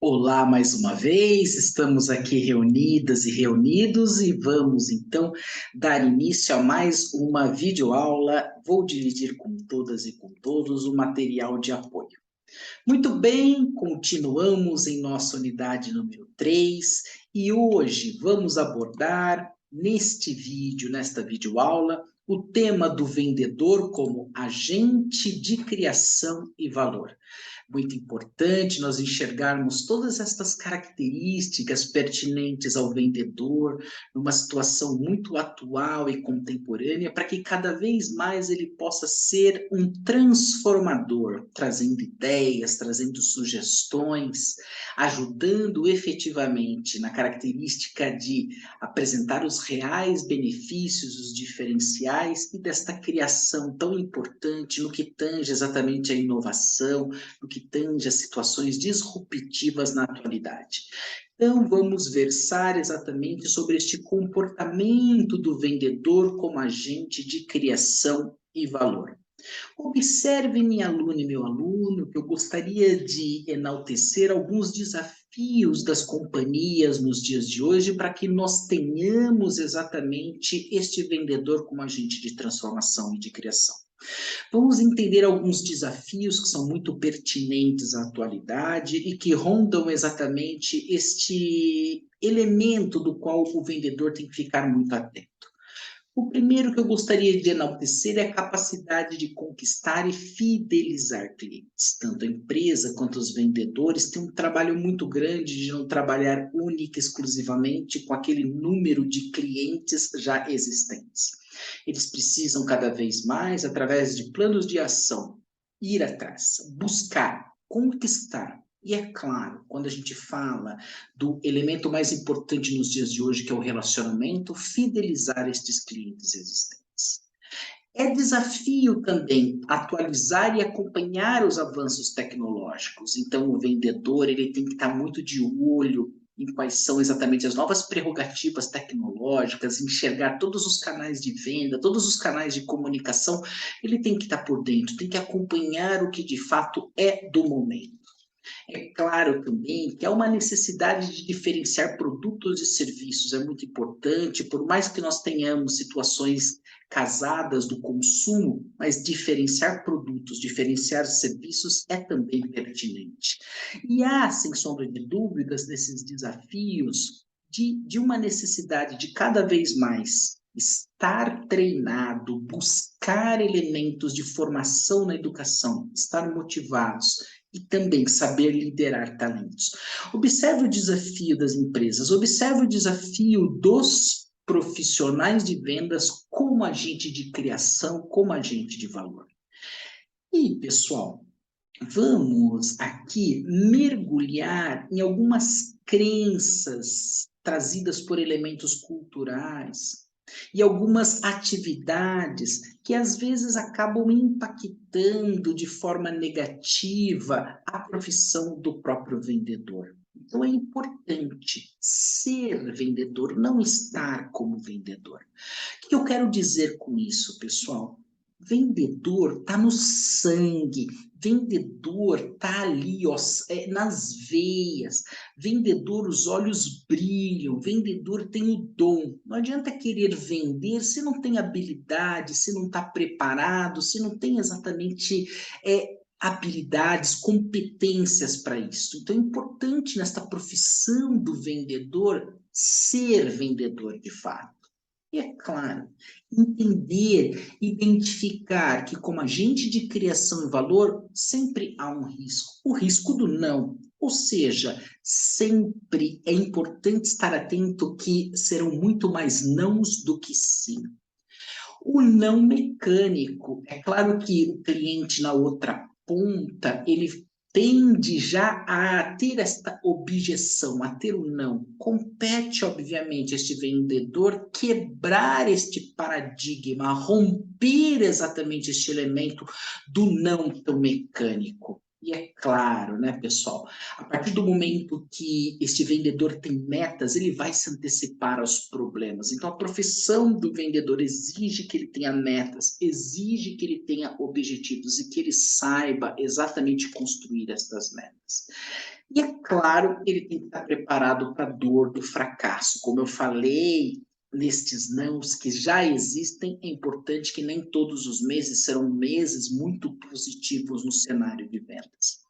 Olá, mais uma vez, estamos aqui reunidas e reunidos e vamos então dar início a mais uma videoaula. Vou dividir com todas e com todos o material de apoio. Muito bem, continuamos em nossa unidade número 3 e hoje vamos abordar neste vídeo, nesta videoaula, o tema do vendedor como agente de criação e valor. Muito importante nós enxergarmos todas estas características pertinentes ao vendedor, numa situação muito atual e contemporânea, para que cada vez mais ele possa ser um transformador, trazendo ideias, trazendo sugestões, ajudando efetivamente na característica de apresentar os reais benefícios, os diferenciais e desta criação tão importante no que tange exatamente a inovação, no que tange a situações disruptivas na atualidade. Então, vamos versar exatamente sobre este comportamento do vendedor como agente de criação e valor. Observe, minha aluna e meu aluno, que eu gostaria de enaltecer alguns desafios das companhias nos dias de hoje para que nós tenhamos exatamente este vendedor como agente de transformação e de criação. Vamos entender alguns desafios que são muito pertinentes à atualidade e que rondam exatamente este elemento do qual o vendedor tem que ficar muito atento. O primeiro que eu gostaria de enaltecer é a capacidade de conquistar e fidelizar clientes. Tanto a empresa quanto os vendedores têm um trabalho muito grande de não trabalhar única e exclusivamente com aquele número de clientes já existentes. Eles precisam cada vez mais, através de planos de ação, ir atrás, buscar, conquistar. E é claro, quando a gente fala do elemento mais importante nos dias de hoje, que é o relacionamento, fidelizar estes clientes existentes. É desafio também atualizar e acompanhar os avanços tecnológicos. Então, o vendedor ele tem que estar muito de olho em quais são exatamente as novas prerrogativas tecnológicas, enxergar todos os canais de venda, todos os canais de comunicação, ele tem que estar por dentro, tem que acompanhar o que de fato é do momento. É claro também que há uma necessidade de diferenciar produtos e serviços, é muito importante, por mais que nós tenhamos situações casadas do consumo, mas diferenciar produtos, diferenciar serviços é também pertinente. E há, sem sombra de dúvidas, nesses desafios, de uma necessidade de cada vez mais estar treinado, buscar elementos de formação na educação, estar motivados, e também saber liderar talentos. Observe o desafio das empresas, observe o desafio dos profissionais de vendas como agente de criação, como agente de valor. E, pessoal, vamos aqui mergulhar em algumas crenças trazidas por elementos culturais e algumas atividades que às vezes acabam impactando de forma negativa a profissão do próprio vendedor. Então é importante ser vendedor, não estar como vendedor. O que eu quero dizer com isso, pessoal? Vendedor está no sangue, vendedor está ali, ó, nas veias, vendedor, os olhos brilham, vendedor tem o dom. Não adianta querer vender se não tem habilidade, se não está preparado, se não tem exatamente habilidades, competências para isso. Então é importante nesta profissão do vendedor ser vendedor de fato. E é claro, entender, identificar que como agente de criação e valor, sempre há um risco. O risco do não. Ou seja, sempre é importante estar atento que serão muito mais nãos do que sim. O não mecânico, é claro que o cliente na outra ponta, ele tende já a ter esta objeção, a ter o não. Compete, obviamente, este vendedor quebrar este paradigma, romper exatamente este elemento do não tão mecânico. E é claro, né, pessoal? A partir do momento que este vendedor tem metas, ele vai se antecipar aos problemas. Então, a profissão do vendedor exige que ele tenha metas, exige que ele tenha objetivos e que ele saiba exatamente construir estas metas. E é claro, ele tem que estar preparado para a dor do fracasso. Como eu falei, nestes nãos que já existem, é importante que nem todos os meses serão meses muito positivos no cenário de vendas.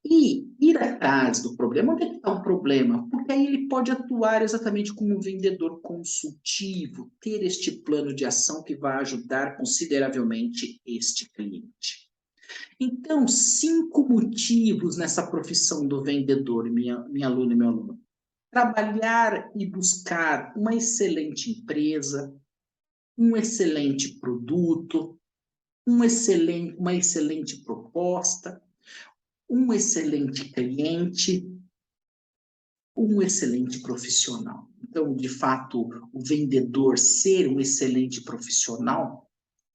E ir atrás do problema, onde é que está o problema? Porque aí ele pode atuar exatamente como um vendedor consultivo, ter este plano de ação que vai ajudar consideravelmente este cliente. Então, 5 motivos nessa profissão do vendedor, minha aluna e meu aluno. Trabalhar e buscar uma excelente empresa, um excelente produto, uma excelente proposta, um excelente cliente, um excelente profissional. Então, de fato, o vendedor ser um excelente profissional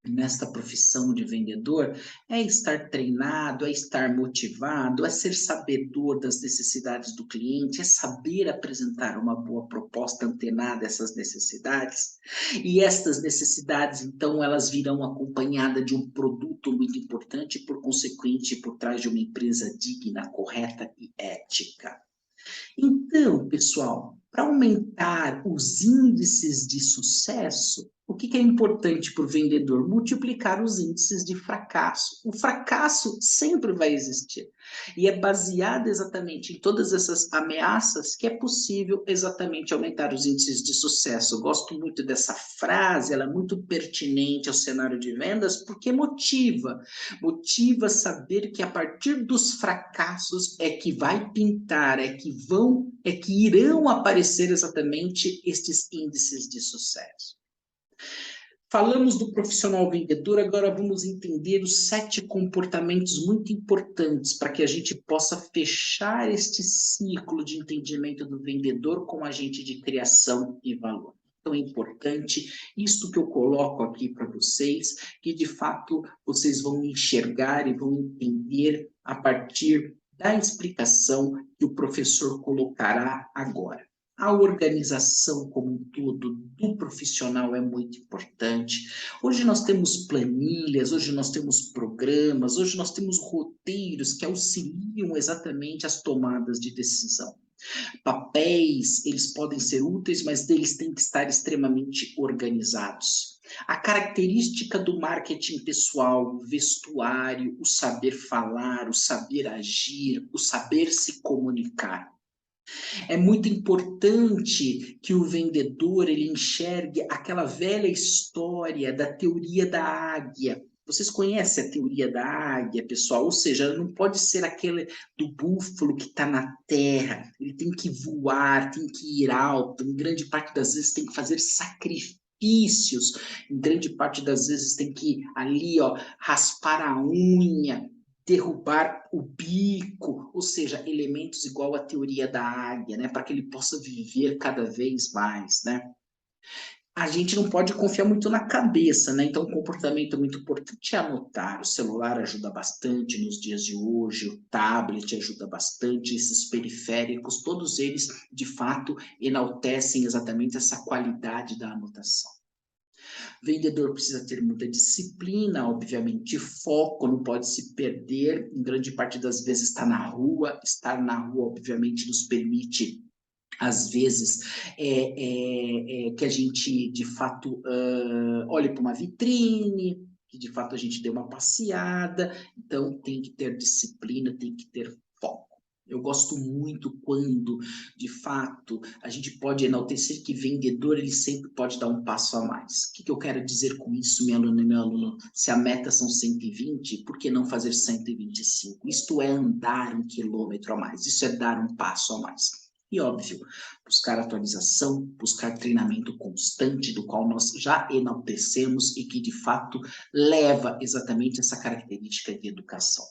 nesta profissão de vendedor é estar treinado, é estar motivado, é ser sabedor das necessidades do cliente, é saber apresentar uma boa proposta antenada a essas necessidades. E estas necessidades, então, elas virão acompanhadas de um produto muito importante, por consequente, por trás de uma empresa digna, correta e ética. Então, pessoal, para aumentar os índices de sucesso, o que é importante para o vendedor? Multiplicar os índices de fracasso. O fracasso sempre vai existir. E é baseado exatamente em todas essas ameaças que é possível exatamente aumentar os índices de sucesso. Eu gosto muito dessa frase, ela é muito pertinente ao cenário de vendas, porque motiva saber que a partir dos fracassos é que vai pintar, é que irão aparecer exatamente estes índices de sucesso. Falamos do profissional vendedor, agora vamos entender os 7 comportamentos muito importantes para que a gente possa fechar este ciclo de entendimento do vendedor como agente de criação e valor. Então é importante isto que eu coloco aqui para vocês, que de fato vocês vão enxergar e vão entender a partir da explicação que o professor colocará agora. A organização como um todo do profissional é muito importante. Hoje nós temos planilhas, hoje nós temos programas, hoje nós temos roteiros que auxiliam exatamente as tomadas de decisão. Papéis, eles podem ser úteis, mas eles têm que estar extremamente organizados. A característica do marketing pessoal, o vestuário, o saber falar, o saber agir, o saber se comunicar. É muito importante que o vendedor ele enxergue aquela velha história da teoria da águia. Vocês conhecem a teoria da águia, pessoal? Ou seja, não pode ser aquele do búfalo que está na terra. Ele tem que voar, tem que ir alto. Em grande parte das vezes tem que fazer sacrifícios. Em grande parte das vezes tem que ali, ó, raspar a unha, derrubar o bico, ou seja, elementos igual à teoria da águia, né, para que ele possa viver cada vez mais, né? A gente não pode confiar muito na cabeça, né? Então, o comportamento é muito importante anotar. O celular ajuda bastante nos dias de hoje, o tablet ajuda bastante, esses periféricos, todos eles, de fato, enaltecem exatamente essa qualidade da anotação. Vendedor precisa ter muita disciplina, obviamente, foco, não pode se perder. Em grande parte das vezes está na rua. Estar na rua, obviamente, nos permite, às vezes, que a gente, de fato, olhe para uma vitrine, que de fato a gente dê uma passeada. Então, tem que ter disciplina, tem que ter foco. Eu gosto muito quando, de fato, a gente pode enaltecer que vendedor ele sempre pode dar um passo a mais. O que eu quero dizer com isso, minha aluna e meu aluno? Se a meta são 120, por que não fazer 125? Isto é andar 1 quilômetro a mais, isso é dar um passo a mais. E óbvio, buscar atualização, buscar treinamento constante, do qual nós já enaltecemos e que de fato leva exatamente essa característica de educação.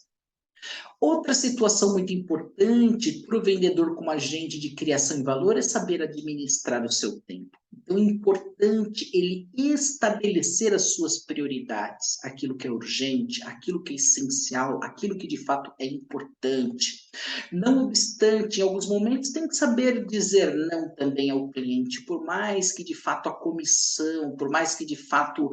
Outra situação muito importante para o vendedor como agente de criação de valor é saber administrar o seu tempo. Então, é importante ele estabelecer as suas prioridades, aquilo que é urgente, aquilo que é essencial, aquilo que de fato é importante. Não obstante, em alguns momentos tem que saber dizer não também ao cliente, por mais que de fato a comissão, por mais que de fato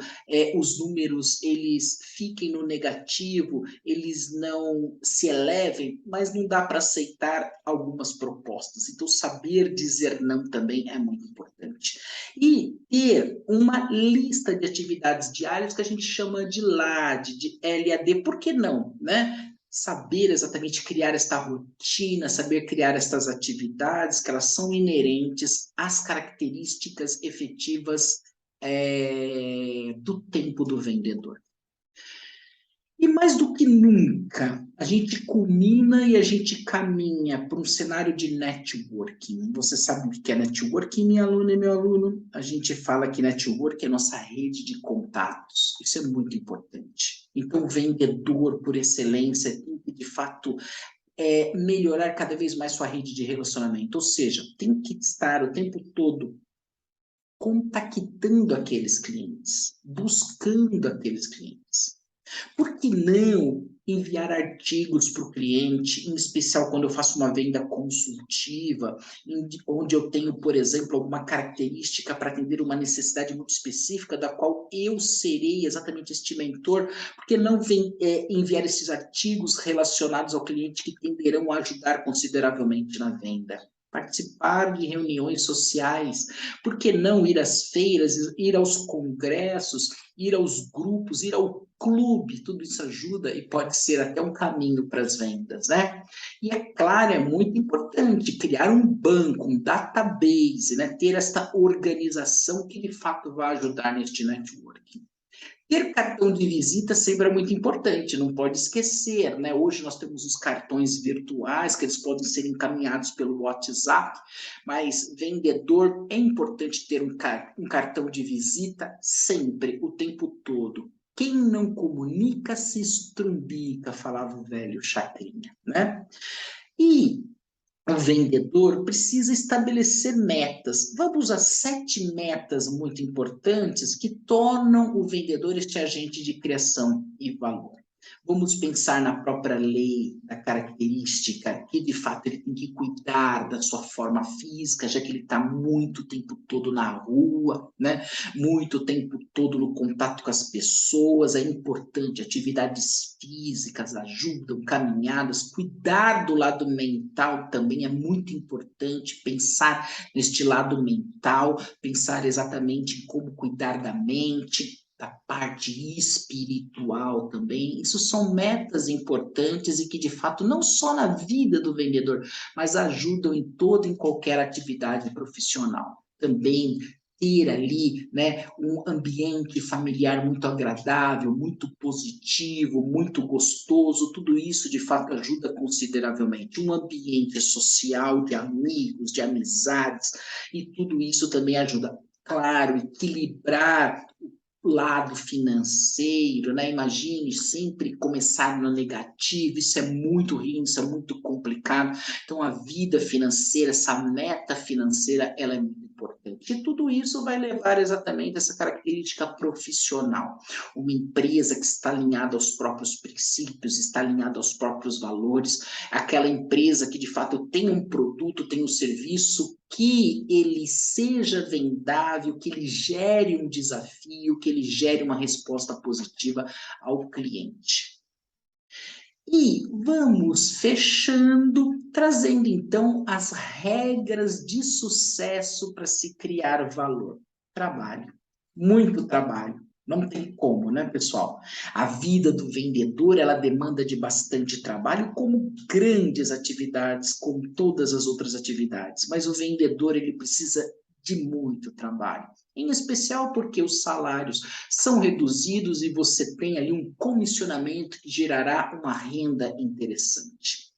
os números eles fiquem no negativo, eles não se elevem, mas não dá para aceitar algumas propostas. Então, saber dizer não também é muito importante. E ter uma lista de atividades diárias que a gente chama de LAD, de LAD, por que não, né? Saber exatamente criar esta rotina, saber criar estas atividades, que elas são inerentes às características efetivas do tempo do vendedor. E mais do que nunca, a gente culmina e a gente caminha para um cenário de networking. Você sabe o que é networking, minha aluna e meu aluno? A gente fala que networking é nossa rede de contatos. Isso é muito importante. Então, o vendedor, por excelência, tem que, de fato, melhorar cada vez mais sua rede de relacionamento. Ou seja, tem que estar o tempo todo contactando aqueles clientes, buscando aqueles clientes. Por que não enviar artigos para o cliente, em especial quando eu faço uma venda consultiva, onde eu tenho, por exemplo, alguma característica para atender uma necessidade muito específica, da qual eu serei exatamente este mentor? Por que não enviar esses artigos relacionados ao cliente que tenderão a ajudar consideravelmente na venda? Participar de reuniões sociais, por que não ir às feiras, ir aos congressos, ir aos grupos, ir ao clube, tudo isso ajuda e pode ser até um caminho para as vendas, né? E é claro, é muito importante criar um banco, um database, né? Ter esta organização que de fato vai ajudar neste networking. Ter cartão de visita sempre é muito importante, não pode esquecer, né? Hoje nós temos os cartões virtuais, que eles podem ser encaminhados pelo WhatsApp, mas vendedor é importante ter um cartão de visita sempre, o tempo todo. Quem não comunica se estrumbica, falava o velho Chacrinha, né? E o vendedor precisa estabelecer metas. Vamos a 7 metas muito importantes que tornam o vendedor este agente de criação e valor. Vamos pensar na própria lei, da característica, que de fato ele tem que cuidar da sua forma física, já que ele está muito tempo todo na rua, né? Muito tempo todo no contato com as pessoas, é importante, atividades físicas ajudam, caminhadas, cuidar do lado mental também é muito importante, pensar neste lado mental, pensar exatamente em como cuidar da mente, da parte espiritual também. Isso são metas importantes e que, de fato, não só na vida do vendedor, mas ajudam em toda e qualquer atividade profissional. Também ter ali, né, um ambiente familiar muito agradável, muito positivo, muito gostoso, tudo isso, de fato, ajuda consideravelmente. Um ambiente social de amigos, de amizades, e tudo isso também ajuda. Claro, equilibrar lado financeiro, né? Imagine sempre começar no negativo, isso é muito ruim, isso é muito complicado. Então, a vida financeira, essa meta financeira, ela é muito importante. E tudo isso vai levar exatamente a essa característica profissional. Uma empresa que está alinhada aos próprios princípios, está alinhada aos próprios valores, aquela empresa que, de fato, tem um produto, tem um serviço que ele seja vendável, que ele gere um desafio, que ele gere uma resposta positiva ao cliente. E vamos fechando, trazendo então as regras de sucesso para se criar valor. Trabalho, muito trabalho. Não tem como, né, pessoal? A vida do vendedor, ela demanda de bastante trabalho, como grandes atividades, como todas as outras atividades. Mas o vendedor, ele precisa de muito trabalho. Em especial porque os salários são reduzidos e você tem ali um comissionamento que gerará uma renda interessante.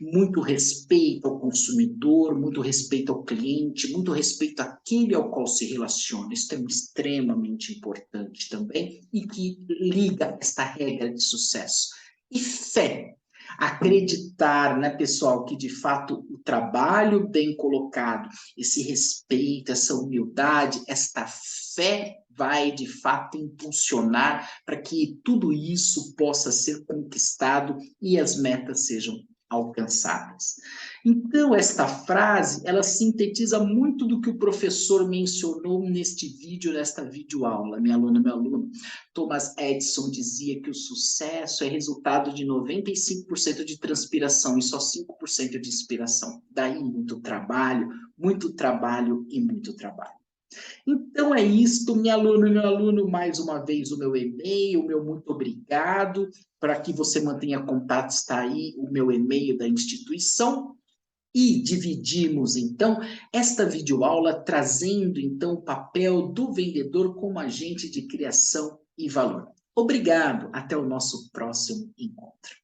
Muito respeito ao consumidor, muito respeito ao cliente, muito respeito àquele ao qual se relaciona. Isso é extremamente importante também e que liga esta regra de sucesso. E fé. Acreditar, né, pessoal, que de fato o trabalho bem colocado, esse respeito, essa humildade, esta fé vai de fato impulsionar para que tudo isso possa ser conquistado e as metas sejam alcançáveis. Então, esta frase, ela sintetiza muito do que o professor mencionou neste vídeo, nesta videoaula, minha aluna, meu aluno. Thomas Edison dizia que o sucesso é resultado de 95% de transpiração e só 5% de inspiração. Daí muito trabalho e muito trabalho. Então é isto, minha aluna e meu aluno, mais uma vez o meu e-mail, o meu muito obrigado, para que você mantenha contato, está aí o meu e-mail da instituição, e dividimos, então, esta videoaula trazendo, então, o papel do vendedor como agente de criação e valor. Obrigado, até o nosso próximo encontro.